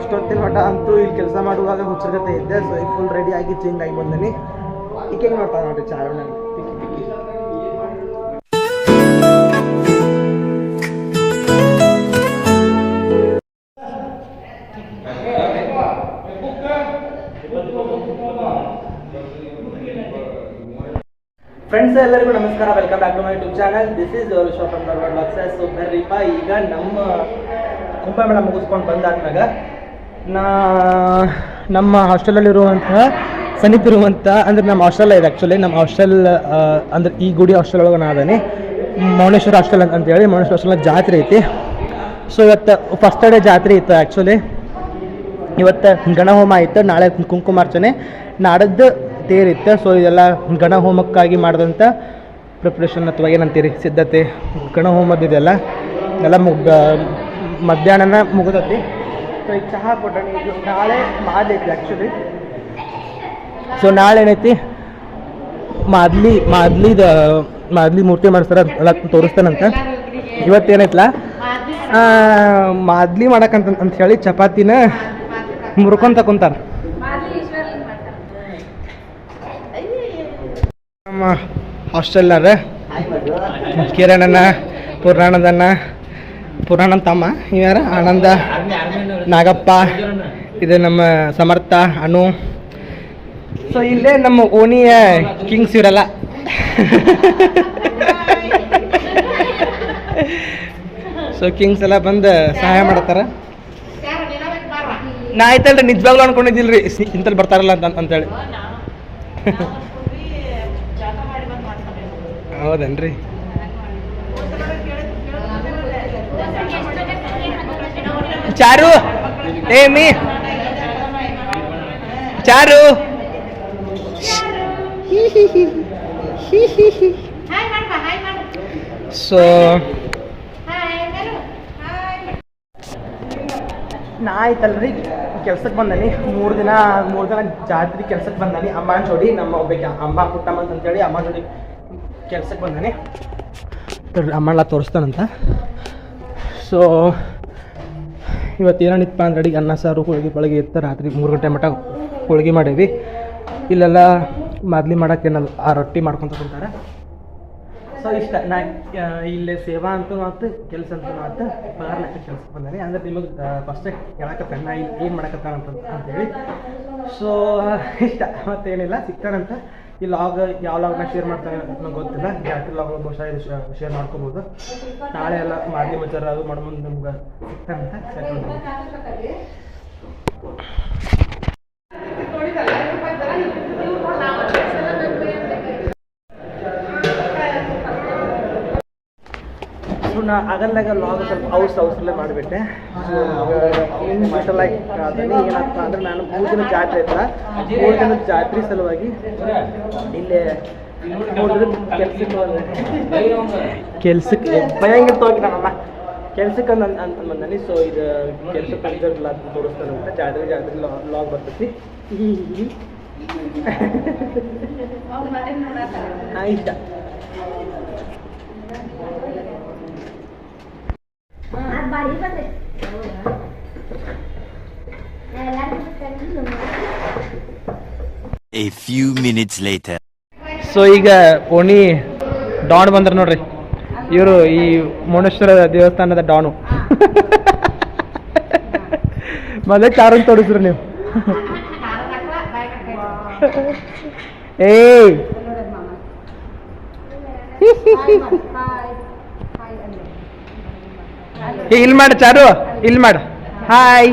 ಇಷ್ಟೊತ್ತಿನ ಮಟ್ಟ ಅಂತೂ ಇಲ್ಲಿ ಕೆಲಸ ಮಾಡುವಾಗ ಹುಚ್ಚರ್ಗತೆ ಇದ್ದೆ. ಸೊ ಈಗ ಫುಲ್ ರೆಡಿ ಆಗಿ ಚೇಂಜ್ ಆಗಿ ಬಂದೀನಿ. ಈಗ ಹೆಂಗೆ ಮಾಡ್ತಾ ನೋಡ್ರಿ ಚಾರಣ ಪಿಕ್ಕಿ ಪಿಕ್ಕಿ. ಫ್ರೆಂಡ್ಸ್ ಎಲ್ಲರಿಗೂ ನಮಸ್ಕಾರ, welcome back to my YouTube channel. This is your Vishwa from Dharwad vlogs. So ಬರ್ರಿಪ್ಪ, ಈಗ ನಮ್ಮ ಕುಂಭಮೇಳ ಮುಗಿಸ್ಕೊಂಡು ಬಂದಾದ್ಮ್ಯಾಗ ನಮ್ಮ ಹಾಸ್ಟೆಲಲ್ಲಿರುವಂತಹ ಸಮೀಪಿರುವಂಥ ಅಂದರೆ ನಮ್ಮ ಹಾಸ್ಟೆಲ್ ಇದೆ ಆ್ಯಕ್ಚುಲಿ. ನಮ್ಮ ಹಾಸ್ಟೆಲ್ ಅಂದರೆ ಈ ಗುಡಿ ಹಾಸ್ಟೆಲ್ ಒಳಗೆ ನಾ ಅದೇನೆ ಮೌನೇಶ್ವರ ಹಾಸ್ಟೆಲ್ ಅಂತೇಳಿ. ಮೌನೇಶ್ವರ ಹಾಸ್ಟೆಲ್ ಜಾತ್ರೆ ಐತಿ. ಸೊ ಇವತ್ತು ಫಸ್ಟ್ ಡೇ ಜಾತ್ರೆ ಇತ್ತು ಆ್ಯಕ್ಚುಲಿ. ಇವತ್ತು ಗಣಹೋಮ ಆಯಿತು, ನಾಳೆ ಕುಂಕುಮಾರ್ಚನೆ, ನಾಡದ್ದು ತೇರಿತ್ತು. ಸೊ ಇದೆಲ್ಲ ಗಣಹೋಮಕ್ಕಾಗಿ ಮಾಡಿದಂಥ ಪ್ರಿಪ್ರೇಷನ್ ಅಥವಾ ಏನಂತೀರಿ ಸಿದ್ಧತೆ, ಗಣಹೋಮದಿದೆಲ್ಲ ಎಲ್ಲ ಮಧ್ಯಾಹ್ನ ಮುಗಿದತಿ. ಸೊ ಈಗ ಚಹಾ ಕೊಟ್ಟಣಿ. ಇದು ನಾಳೆ ಮಾದೈತಿ ಆ್ಯಕ್ಚುಲಿ. ಸೊ ನಾಳೆ ಏನೈತಿ ಮಾದ್ಲಿ ಮೂರ್ತಿ ಮಾಡಿಸ್ತಾರೆ, ಎಲ್ಲ ತೋರಿಸ್ತಾನಂತ. ಇವತ್ತೇನೈತಲ್ಲ ಮಾದ್ಲಿ ಮಾಡಕ್ಕಂತ ಹೇಳಿ ಚಪಾತಿನ ಮುರ್ಕೊಂತ ಕುಂತಾರ ನಮ್ಮ ಹಾಸ್ಟೆಲ್ನಾರ. ಕಿರಣನ, ಪುರಾಣನ್ ತಮ್ಮ ಇವ್ಯಾರ, ಆನಂದ, ನಾಗಪ್ಪ, ಇದು ನಮ್ಮ ಸಮರ್ಥ, ಅನು. ಸೊ ಇಲ್ಲೇ ನಮ್ಮ ಓಣಿಯ ಕಿಂಗ್ಸ್ ಇರಲ್ಲ. ಸೊ ಕಿಂಗ್ಸ್ ಎಲ್ಲ ಬಂದು ಸಹಾಯ ಮಾಡ್ತಾರ. ನಾ ಆಯ್ತಲ್ರಿ ನಿಜವಾಗ್ಲೂ ಅನ್ಕೊಂಡಿದ್ದಿಲ್ರಿ ಇಂತಲ್ಲಿ ಬರ್ತಾರಲ್ಲ ಅಂತೇಳಿ. ಹೌದೇನ್ರಿ? ಚಾರು, ಏಮಿ ಚಾರು, ಸೊ ನಾ ಆಯ್ತಲ್ರಿ ಕೆಲ್ಸಕ್ಕೆ ಬಂದಾನಿ. ಮೂರು ದಿನ ಜಾತ್ರೆ ಕೆಲ್ಸಕ್ಕೆ ಬಂದಾನಿ. ಅಮ್ಮನ ಜೋಡಿ, ನಮ್ಮ ಒಬ್ಬಕ್ಕೆ ಅಮ್ಮ ಪುಟ್ಟಮ್ಮ ಅಂತೇಳಿ ಅಮ್ಮ ಜೋಡಿ ಕೆಲ್ಸಕ್ಕೆ ಬಂದಾನಿ. ಅಮ್ಮಲ್ಲ ತೋರಿಸ್ತಾನಂತ. ಸೊ ಇವತ್ತು ಏನಿತ್ತಪ್ಪ ಅಂದ್ರೆ ಅಡಿಗೆ ಅನ್ನ ಸಾರು ಹೋಳಿಗೆ ಇತ್ತು. ರಾತ್ರಿ 3 ಗಂಟೆ ಮಟ್ಟ ಹೋಳಿಗೆ ಮಾಡೀವಿ. ಇಲ್ಲೆಲ್ಲ ಮಾದ್ಲಿ ಮಾಡೋಕೆ ಏನಲ್ಲ ಆ ರೊಟ್ಟಿ ಮಾಡ್ಕೊತ ಕುಂತಾರೆ. ಸೊ ಇಷ್ಟ ನಾ ಇಲ್ಲೇ ಸೇವಾ ಅಂತೂ ಮಾತು, ಕೆಲಸ ಅಂತೂ ಮಾತು, ಪಗಾರಕ್ಕೆ ಕೆಲ್ಸಕ್ಕೆ ಬಂದಾನೆ. ಅಂದ್ರೆ ನಿಮಗೆ ಫಸ್ಟೇ ಹೇಳಕತ್ತ ನಾ ಇಲ್ಲಿ ಏನು ಮಾಡಕತ್ತಾನಂತೇಳಿ. ಸೊ ಇಷ್ಟ ಮತ್ತೇನಿಲ್ಲ, ಸಿಗ್ತಾನಂತ. ಈ ಲಾಗ್ ಯಾವ ಲಾಗ್ನ ಶೇರ್ ಮಾಡ್ತಾನೆ ನಂಗೆ ಗೊತ್ತಿಲ್ಲ. ಜಾತ್ರೆ ಲಾಗ್ ಬಹುಶಃ ಶೇರ್ ಮಾಡ್ಕೋಬೋದು. ನಾಳೆ ಎಲ್ಲ ಮಾದ್ಲಿ ಮಚಾರ ಅದು ಮಾಡ್ಬೋದು ನಮ್ಗೆ ಸಿಗ್ತಾನಂತ. ನಾ ಆಗಲ್ದಾಗ ಲಾಗ್ ಸ್ವಲ್ಪ ಔಸಲ್ಲೇ ಮಾಡಿಬಿಟ್ಟೆ. ಏನು ಮಟಲಾಗಿ ಅದನ್ನು ಏನಪ್ಪ ಅಂದ್ರೆ ನಾನು 3 ದಿನ ಜಾತ್ರೆ ಇತ್ತ. 3 ದಿನದ ಜಾತ್ರೆ ಸಲುವಾಗಿ ಇಲ್ಲೇ 3 ದಿನ ಕೆಲ್ಸಕ್ಕೆ ಭಯಂಗಿರ್ತ ಹೋಗಿ ನಮ್ಮಮ್ಮ ಕೆಲ್ಸಕ್ಕೆ ಅಂತ ಬಂದಾನಿ. ಸೊ ಇದು ಕೆಲ್ಸಕ್ಕೆ ತೋರಿಸ್ತಾನಂತ. ಜಾತ್ರೆ ಲಾಗ್ ಬರ್ತೈತಿ. ಇಷ್ಟ A few minutes later. So ಈಗ ಓಣಿ ಡಾನ್ ಬಂದ್ರ ನೋಡ್ರಿ. ಇವರು ಈ ಮೌನೇಶ್ವರ ದೇವಸ್ಥಾನದ ಡಾನು. ಮೊದಲೇ ಚಾರನ್ ತೋರಿಸ್ರು ನೀವು. ಏಯ್ ಇಲ್ಲಿ ಮಾಡು ಚಾರು, ಇಲ್ಲಿ ಮಾಡು. Hi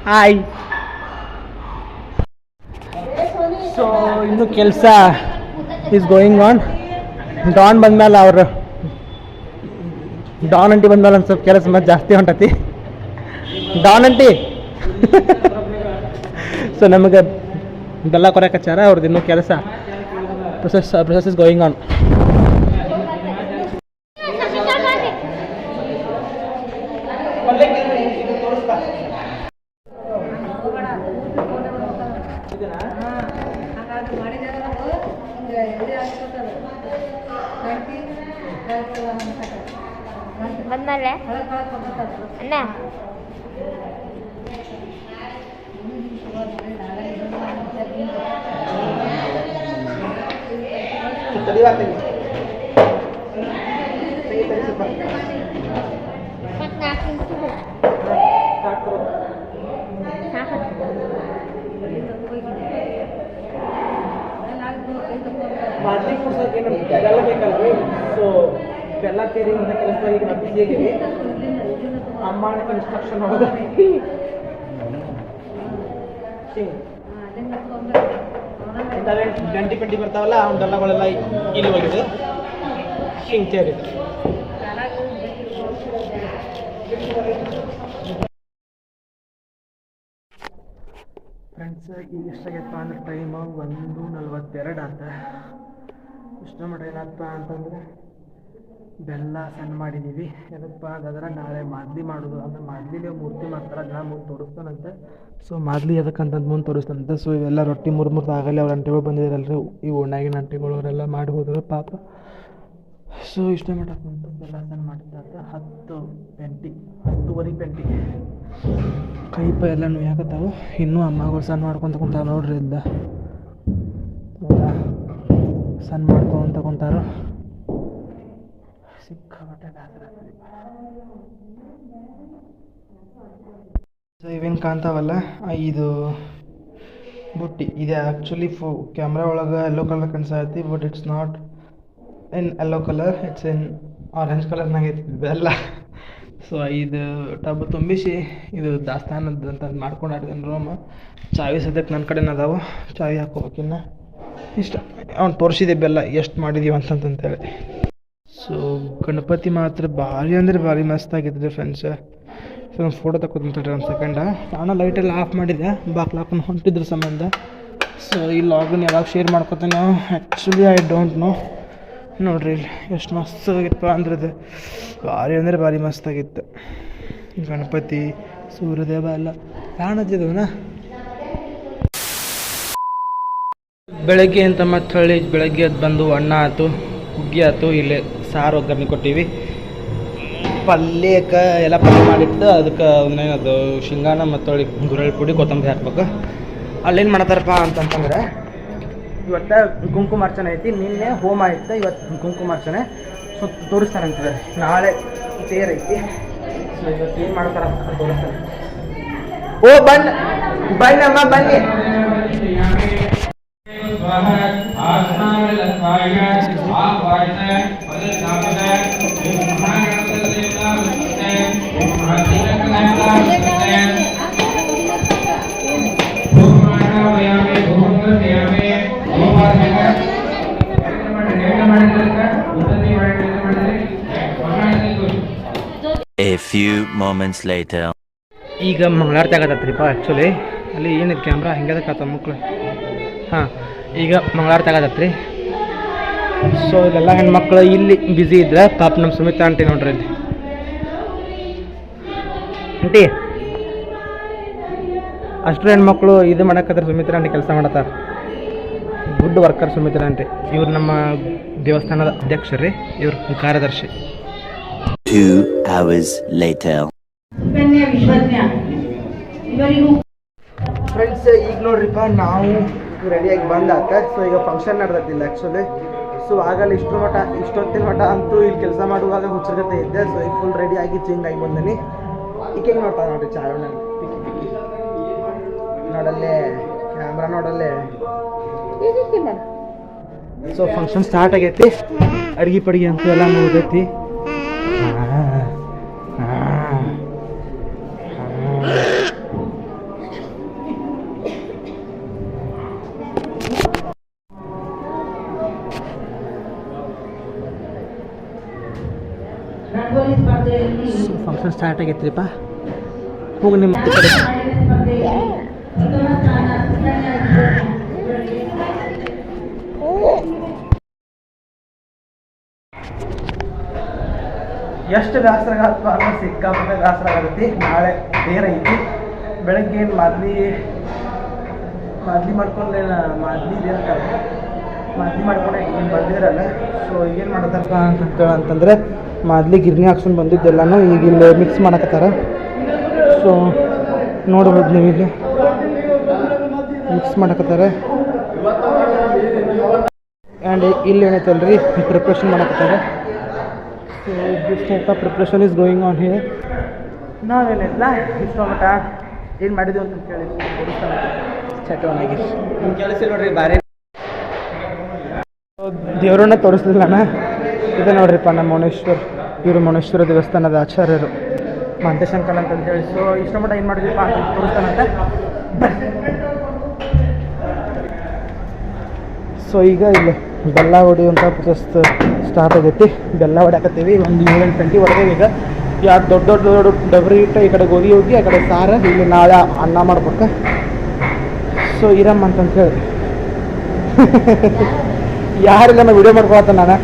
hi. ಸೊ ಇನ್ನು ಕೆಲಸ ಈಸ್ ಗೋಯಿಂಗ್ ಆನ್. ಡಾನ್ ಬಂದ್ಮೇಲೆ ಡಾನ್ ಅಂಟಿ ಬಂದ್ಮೇಲೆ ಒಂದು ಸ್ವಲ್ಪ ಕೆಲಸ ಮತ್ತೆ ಜಾಸ್ತಿ ಹೊಂಟತಿ. ಡಾನ್ ಅಂಟಿ ಸೊ ನಮಗೆ ಬೆಲ್ಲ ಕೊರಕಚ್ಚಾರ ಅವ್ರದ್ದು ಇನ್ನೂ ಕೆಲಸ ಪ್ರೊಸೆಸ್ ಇಸ್ ಗೋಯಿಂಗ್ ಆನ್. ಬಂದ್ಮೇಲೆ ಅಣ್ಣ ಮಾದಲಿ ಕೊಡ್ಸೋಕೆ ಬೆಲ್ಲ ಬೇಕಲ್ರಿ. ಸೊ ಬೆಲ್ಲ ತೇರಿ ಅಂತ ಕೆಲಸದಾಗ ನಾವು ಬಿಸಿಯಾಗಿವಿ. ಅಮ್ಮನ ಇನ್ಸ್ಟ್ರಕ್ಷನ್ ಹೋಗೋದು ಇಂಥವೇನು ಗಂಟಿ ಪಂಟಿ ಬರ್ತಾವಲ್ಲ ಅವ್ನ ಬೆಲ್ಲಗಳೆಲ್ಲ ಇಲ್ಲಿ ಹೋಗಿದೆ ಹಿಂಗೆ ತೇರಿದೆ. ಫ್ರೆಂಡ್ಸ್ ಈಗ ಎಷ್ಟಾಗೈತಪ್ಪ ಅಂದ್ರೆ ಟೈಮು 1:42 ಆತ. ಇಷ್ಟ ಮಟ್ಟ ಏನಪ್ಪ ಅಂತಂದರೆ ಬೆಲ್ಲ ಸಣ್ಣ ಮಾಡಿದ್ದೀವಿ. ಏನಪ್ಪ ಅದಾದ್ರೆ ನಾಳೆ ಮಾದಲಿ ಮಾಡೋದು ಅಂದರೆ ಮಾದಲಿಲೇ ಮೂರ್ತಿ ಮಾಡ್ತಾರೆ, ಅದನ್ನ ಮುಂದೆ ತೋರಿಸ್ತಾನಂತೆ. ಸೊ ಮಾದಲಿ ಎದಕ್ಕಂತಂದು ಮುಂದೆ ತೋರಿಸ್ತಾನಂತೆ. ಸೊ ಇವೆಲ್ಲ ರೊಟ್ಟಿ ಮುರ್ದು ಆಗಲಿ ಅವ್ರ ಅಂಟಿಗಳು ಬಂದಿದ್ದಾರಲ್ರಿ, ಈ ಓಣ್ಯಾಗಿನ ಅಂಟಿಗಳು ಅವರೆಲ್ಲ ಮಾಡಿ ಹೋದ್ರು ಪಾಪ. ಸೊ ಇಷ್ಟ ಮಟ್ಟಕ್ಕೆ ಬೆಲ್ಲ ಸಣ್ಣ ಮಾಡಿದ್ದಾತ 10:20 ಪೆಂಟಿ ಕೈ ಪೈ ಎಲ್ಲ ನುಯ್ಯಾಕತ್ತಾವು. ಇನ್ನೂ ಅಮ್ಮಗಳು ಸಣ್ಣ ಮಾಡ್ಕೊತ ಕುಂತಾರ ನೋಡ್ರಿ. ಇದ್ದ ಸಣ್ಣ ಮಾಡ್ಕೊಂತ ಕುಂತಾರ. ಸಿಕ್ಕಾಪಟ್ಟೆ ಬೇಸರ. ಸೊ ಇವೇನು ಕಾಣ್ತಾವಲ್ಲ ಇದು ಬುಟ್ಟಿ. ಇದು ಆ್ಯಕ್ಚುಲಿ ಕ್ಯಾಮ್ರಾ ಒಳಗೆ ಯೆಲ್ಲೋ ಕಲರ್ ಕಾಣಿಸೈತಿ, but it's not in yellow colour, it's in orange ಕಲರ್ನಾಗ ಐತಿ ಬೆಲ್ಲ. ಸೊ ಇದು ಟಬ್ ತುಂಬಿಸಿ ಇದು ದಾಸ್ತಾನದ ಅಂತ ಮಾಡ್ಕೊಂಡಾಡ್ದೇನು ರೂಮ್. ಚಾವಿ ಸದ್ಯಕ್ಕೆ ನನ್ನ ಕಡೆನ ಅದಾವು, ಚಾವಿ ಹಾಕೋಬೇಕಿನ್ನ. ಇಷ್ಟ ಅವ್ನು ತೋರಿಸಿದೆ ಬೆಲ್ಲ ಎಷ್ಟು ಮಾಡಿದೀವಿ ಅಂತಂತೇಳಿ. ಸೊ ಗಣಪತಿ ಮಾತ್ರ ಭಾರಿ ಅಂದರೆ ಭಾರಿ ಮಸ್ತ್ ಆಗಿದ್ರಿ ಫ್ರೆಂಡ್ಸ್. ಸೊ ಒಂದು ಫೋಟೋ ತಗೋತೀನಿ ಒಂದು ಸೆಕೆಂಡ. ನಾನು ಲೈಟೆಲ್ಲ ಆಫ್ ಮಾಡಿದ್ದೆ, ಬಾಕ್ಲು ಹಾಕೊಂಡು ಹೊಂಟಿದ್ರ ಸಂಬಂಧ. ಸೊ ಈ ಲಾಗನ್ ಯಾವಾಗ ಶೇರ್ ಮಾಡ್ಕೊತೀನಿ ಆ್ಯಕ್ಚುಲಿ ಐ ಡೋಂಟ್ ನೋ. ನೋಡ್ರಿ ಇಲ್ಲಿ ಎಷ್ಟು ಮಸ್ತ್ ಆಗಿತ್ತಪ್ಪ ಅಂದ್ರದ್ದು, ಭಾರಿ ಅಂದರೆ ಭಾರಿ ಮಸ್ತಾಗಿತ್ತು. ಗಣಪತಿ ಸೂರ್ಯದೇವ ಎಲ್ಲ ಕಾಣತ್ತಿದ್ದವನ. ಬೆಳಗ್ಗೆ ಅಂತ ಮತ್ತೆ ಹೇಳಿ ಬೆಳಗ್ಗೆ ಅದು ಬಂದು ಅನ್ನ ಆಯ್ತು, ಹುಗ್ಗಿ ಆಯ್ತು, ಇಲ್ಲೇ ಸಾರು ಒಗ್ಗರಣೆ ಕೊಟ್ಟಿವಿ. ಪಲ್ಯಕ್ಕೆ ಎಲ್ಲ ಪಲ್ಯ ಮಾಡಿಟ್ಟು ಅದಕ್ಕೆ ಒಂದೇನದು ಶೇಂಗಾನ ಮತ್ತು ಹೊಳ್ಳಿ ಗುರಳ್ ಪುಡಿ ಕೊತ್ತಂಬರಿ ಹಾಕ್ಬೇಕು. ಅಲ್ಲೇನು ಮಾಡ್ತಾರಪ್ಪ ಅಂತಂತಂದ್ರೆ ಇವತ್ತು ಕುಂಕುಮಾರ್ಚನೆ ಐತಿ, ನಿನ್ನೆ ಹೋಮ ಐತೆ, ಇವತ್ತು ಕುಂಕುಮಾರ್ಚನೆ. ಸೊ ತೋರಿಸ್ತಾರಂತದೆ. ನಾಳೆ ತೇರ್ ಐತಿ. ಸೊ ಇವತ್ತು ಏನು ಮಾಡ್ತಾರ ತೋರಿಸ್ತಾರೆ. ಓ ಬನ್ನಮ್ಮ ಬನ್ನಿ. A few moments later. ಈಗ ಮಂಗಳಾರತಿ ಆಗತ್ತತ್ರಿಪ್ಪ. ಆ್ಯಕ್ಚುಲಿ ಅಲ್ಲಿ ಏನಿದೆ ಕ್ಯಾಮ್ರಾ ಹೆಂಗದಕ್ಕಾತ ಮಕ್ಕಳು. ಹಾಂ, ಈಗ ಮಂಗಳಾರತಿ ಆಗತ್ತತ್ರಿ. ಸೊ ಇಲ್ಲೆಲ್ಲ ಹೆಣ್ಮಕ್ಳು ಇಲ್ಲಿ ಬ್ಯುಸಿ ಇದ್ರೆ ಪಾಪ ನಮ್ಮ ಸುಮಿತಾ ಆಂಟಿ ನೋಡ್ರಿ ಇಲ್ಲಿ. ಆಂಟಿ ಅಷ್ಟು ಹೆಣ್ಮಕ್ಳು ಇದು ಮಾಡಕತ್ತಾರೆ. ಸುಮಿತ್ರಾ ಆಂಟಿ ಕೆಲಸ ಮಾಡತ್ತಾರ. Good worker Sumitra aunty. ಇವ್ರು ನಮ್ಮ ದೇವಸ್ಥಾನದ ಅಧ್ಯಕ್ಷರು, ಇವ್ರು ಕಾರ್ಯದರ್ಶಿ. 2 hours later. ಫ್ರೆಂಡ್ಸ್ ಈಗ ನೋಡ್ರಿಪ್ಪ ನಾವು ರೆಡಿಯಾಗಿ ಬಂದಾತ. ಸೊ ಈಗ ಫಂಕ್ಷನ್ ನಡೆದಿಲ್ಲ ಆ್ಯಕ್ಚುಲಿ. ಸೊ ಆಗಲ್ಲ ಇಷ್ಟೊತ್ತಿನ ಮಠ ಅಂತೂ ಇಲ್ಲಿ ಕೆಲಸ ಮಾಡುವಾಗ ಹುಚ್ಚರ್ಗತೆ ಇದ್ದೆ. ಸೊ ಈಗ ಫುಲ್ ರೆಡಿ ಆಗಿ ಚೇಂಜ್ ಆಗಿ ಬಂದೀನಿ. ಈಗ ಹೆಂಗೆ ನೋಡ್ತಾ ನೋಡ್ರಿ ಚಾವಣಲ್ಲಿ ನೋಡಲ್ಲೇ ಕ್ಯಾಮ್ರಾ ನೋಡಲ್ಲೇ. ಸೊ ಫಂಕ್ಷನ್ ಸ್ಟಾರ್ಟ್ ಆಗೈತಿ. ಅಡ್ಗೆ ಪಡ್ಗೆ ಅಂತೂ ಎಲ್ಲ ನೋಡೈತಿ. Function start ಆಗೈತ್ರಿಪ್ಪ. ಹೋಗಿ ನಿಮ್ಮ ಕಡೆ ಎಷ್ಟು ಬೇಸರ ಆಗತ್ತಪ್ಪ ಅಂದ್ರೆ ಸಿಕ್ಕಾಪಟ್ಟೆ ಬೇಸರ ಆಗತ್ತೆ. ನಾಳೆ ತೇರ್ ಐತಿ. ಬೆಳಗ್ಗೆ ಏನು ಮಾದಲಿ ಮಾಡ್ಕೊಂಡೆ ಮಾದಲಿ ಮಾದ್ಲಿ ಮಾಡ್ಕೊಂಡೆ ಏನು ಬಂದಿರಲ್ಲ. ಸೊ ಏನು ಮಾಡತ್ತಾರಪ್ಪ ಅಂತಂದರೆ ಮಾದ್ಲಿ ಗಿರ್ನಿ ಹಾಕ್ಸ್ಕೊಂಡು ಬಂದಿದ್ದೆಲ್ಲನೂ ಈಗ ಇಲ್ಲಿ ಮಿಕ್ಸ್ ಮಾಡಕತ್ತಾರ. ಸೊ ನೋಡ್ಬೋದು ನೀವು ಇಲ್ಲಿ ಮಿಕ್ಸ್ ಮಾಡಕತ್ತಾರೆ. ಆ್ಯಂಡ್ ಇಲ್ಲಿ ಏನೈತಲ್ರಿ ಪ್ರಿಪ್ರೇಷನ್ ಮಾಡಕತ್ತಾರೆ. So this type of preparation is going on here. ನಾವೇನೈತಲ್ಲ ಇಷ್ಟು ಮಟ್ಟ ಏನು ಮಾಡಿದ್ವಿ ಅಂತ ಕೇಳಿ ಚಟವನಾಗಿ ಕೇಳಿಸಿ ನೋಡ್ರಿ ಬಾರಿ ದೇವ್ರನ್ನ ತೋರಿಸ್ಲಿಲ್ಲ ಅಣ್ಣ. ಇದೆ ನೋಡ್ರಿಪ್ಪ ನಮ್ಮ ಮೌನೇಶ್ವರ ದೇವಸ್ಥಾನದ ಆಚಾರ್ಯರು ಮಾಂತೇಶಂಕಲ್ ಅಂತ ಹೇಳಿ. ಸೊ ಇಷ್ಟು ಮಟ್ಟ ಏನು ಮಾಡಿದ್ವಿಪ್ಪ ಅಂತ ತೋರಿಸ್ತಾನಂತ. ಸೊ ಈಗ ಇಲ್ಲಿ ಬೆಲ್ಲ ಹೊಡಿಯುವಂಥ ಪ್ರೊಸೆಸ್ ಸ್ಟಾರ್ಟ್ ಆಗೈತಿ. ಬೆಲ್ಲ ಹೊಡ್ಯಾಕತ್ತೀವಿ. ಒಂದು 7-8 ಗಂಟೆ ಹೊಡೆದೇವಿ. ಈಗ ಯಾರು ದೊಡ್ಡ ಡಬ್ರಿ ಇಟ್ಟು ಈ ಕಡೆ ಗೋಧಿ ಹೋಗಿ ಆ ಕಡೆ ಸಾರು, ಇಲ್ಲಿ ನಾಳೆ ಅನ್ನ ಮಾಡ್ಬೇಕು. ಸೊ ಇರಮ್ಮ ಅಂತಂತ ಹೇಳಿ ಯಾರಿಲ್ಲ ನಾ ವಿಡಿಯೋ ಮಾಡ್ಕೊಳತ್ತ ನಾನು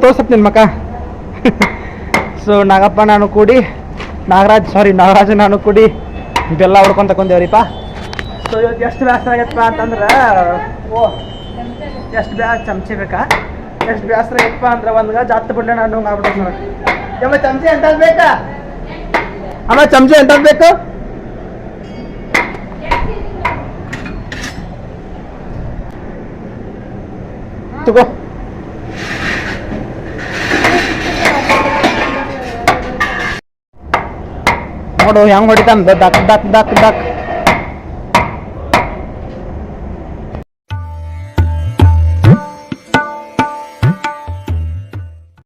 ತೋರ್ಸಪ್ ನಿನ್ನ ಮಕ್ಕ. ಸೊ ನಾಗಪ್ಪ ನಾನು ಕೂಡಿ ನಾಗರಾಜ ನಾನು ಕೂಡಿ ಬೆಲ್ಲ ಹೊಡ್ಕೊಂತ ತಗೊಂಡೇವ್ರಿಪ್ಪ. ಸೊ ಇವತ್ತು ಎಷ್ಟು ಬೇಸರ ಆಗತ್ತಪ್ಪ ಅಂತಂದ್ರೆ ಎಷ್ಟು ಚಮಚೆ ಬೇಕಾ, ಎಷ್ಟು ಬೇಸರ ಆಗತ್ತಪ್ಪ ಅಂದ್ರೆ ಒಂದು ಜಾಸ್ತಿ ಬಿಡ್ಲೆ ನಾನು ಆಗ್ಬಿಟ್ಟು ನೋಡಿ. ಅಮ್ಮ ಚಮಚೆ ಎಂಥದ್ದು ಬೇಕಾ? ಅಮ್ಮ ಚಮಚೆ ಎಂಥದ್ದು ಬೇಕು? ತಗೋ. ನೋಡು ಹೆಂಗ್ ಹೊಡಿತಾನ ದಕ್ ದಕ್ ದಕ್ ದಕ್.